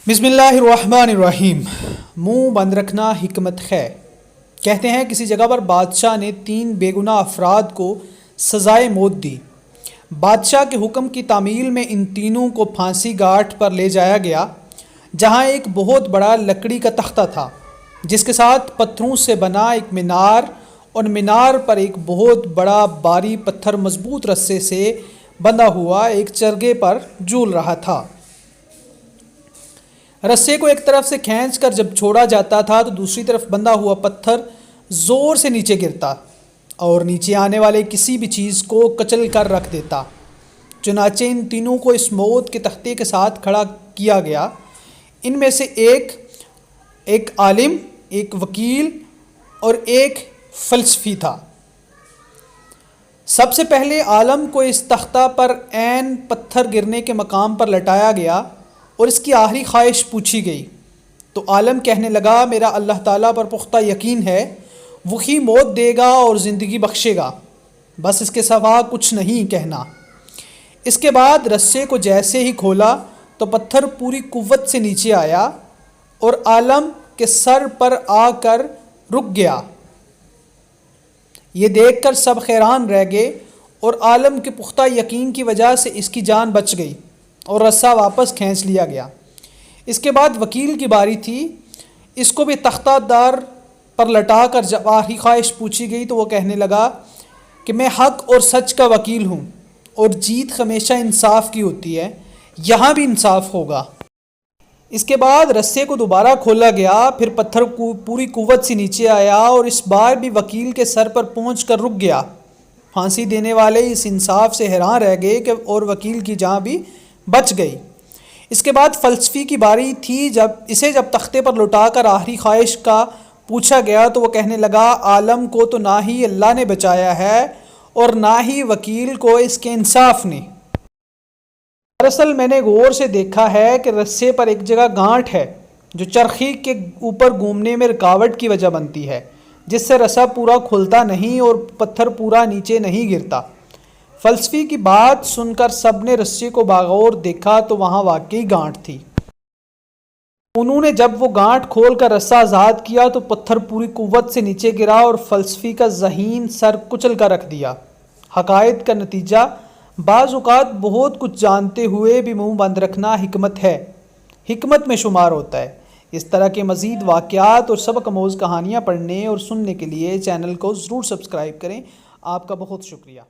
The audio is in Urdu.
بسم اللہ الرحمن الرحیم۔ منہ بند رکھنا حکمت ہے۔ کہتے ہیں کسی جگہ پر بادشاہ نے 3 بے گناہ افراد کو سزائے موت دی۔ بادشاہ کے حکم کی تعمیل میں ان تینوں کو پھانسی گھاٹ پر لے جایا گیا، جہاں ایک بہت بڑا لکڑی کا تختہ تھا جس کے ساتھ پتھروں سے بنا ایک مینار، اور مینار پر ایک بہت بڑا بھاری پتھر مضبوط رسے سے بندھا ہوا ایک چرگے پر جھول رہا تھا۔ رسے کو ایک طرف سے کھینچ کر جب چھوڑا جاتا تھا تو دوسری طرف بندھا ہوا پتھر زور سے نیچے گرتا اور نیچے آنے والے کسی بھی چیز کو کچل کر رکھ دیتا۔ چنانچہ ان تینوں کو اس موت کے تختے کے ساتھ کھڑا کیا گیا۔ ان میں سے ایک عالم، ایک وکیل اور ایک فلسفی تھا۔ سب سے پہلے عالم کو اس تختہ پر عین پتھر گرنے کے مقام پر لٹایا گیا اور اس کی آخری خواہش پوچھی گئی تو عالم کہنے لگا، میرا اللہ تعالیٰ پر پختہ یقین ہے، وہی موت دے گا اور زندگی بخشے گا، بس اس کے سوا کچھ نہیں کہنا۔ اس کے بعد رسے کو جیسے ہی کھولا تو پتھر پوری قوت سے نیچے آیا اور عالم کے سر پر آ کر رک گیا۔ یہ دیکھ کر سب حیران رہ گئے اور عالم کے پختہ یقین کی وجہ سے اس کی جان بچ گئی اور رسہ واپس کھینچ لیا گیا۔ اس کے بعد وکیل کی باری تھی۔ اس کو بھی تختہ دار پر لٹا کر جب آخری خواہش پوچھی گئی تو وہ کہنے لگا کہ میں حق اور سچ کا وکیل ہوں اور جیت ہمیشہ انصاف کی ہوتی ہے، یہاں بھی انصاف ہوگا۔ اس کے بعد رسے کو دوبارہ کھولا گیا، پھر پتھر پوری قوت سے نیچے آیا اور اس بار بھی وکیل کے سر پر پہنچ کر رک گیا۔ پھانسی دینے والے اس انصاف سے حیران رہ گئے کہ اور وکیل کی جان بھی بچ گئی۔ اس کے بعد فلسفی کی باری تھی۔ جب تختے پر لٹا کر آخری خواہش کا پوچھا گیا تو وہ کہنے لگا، عالم کو تو نہ ہی اللہ نے بچایا ہے اور نہ ہی وکیل کو اس کے انصاف نے۔ دراصل میں نے غور سے دیکھا ہے کہ رسے پر ایک جگہ گانٹھ ہے جو چرخی کے اوپر گھومنے میں رکاوٹ کی وجہ بنتی ہے، جس سے رسہ پورا کھلتا نہیں اور پتھر پورا نیچے نہیں گرتا۔ فلسفی کی بات سن کر سب نے رسے کو بغور دیکھا تو وہاں واقعی گانٹھ تھی۔ انہوں نے جب وہ گانٹھ کھول کر رسہ آزاد کیا تو پتھر پوری قوت سے نیچے گرا اور فلسفی کا ذہین سر کچل کر رکھ دیا۔ حقائق کا نتیجہ، بعض اوقات بہت کچھ جانتے ہوئے بھی منہ بند رکھنا حکمت ہے، حکمت میں شمار ہوتا ہے۔ اس طرح کے مزید واقعات اور سبق آموز کہانیاں پڑھنے اور سننے کے لیے چینل کو ضرور سبسکرائب کریں۔ آپ کا بہت شکریہ۔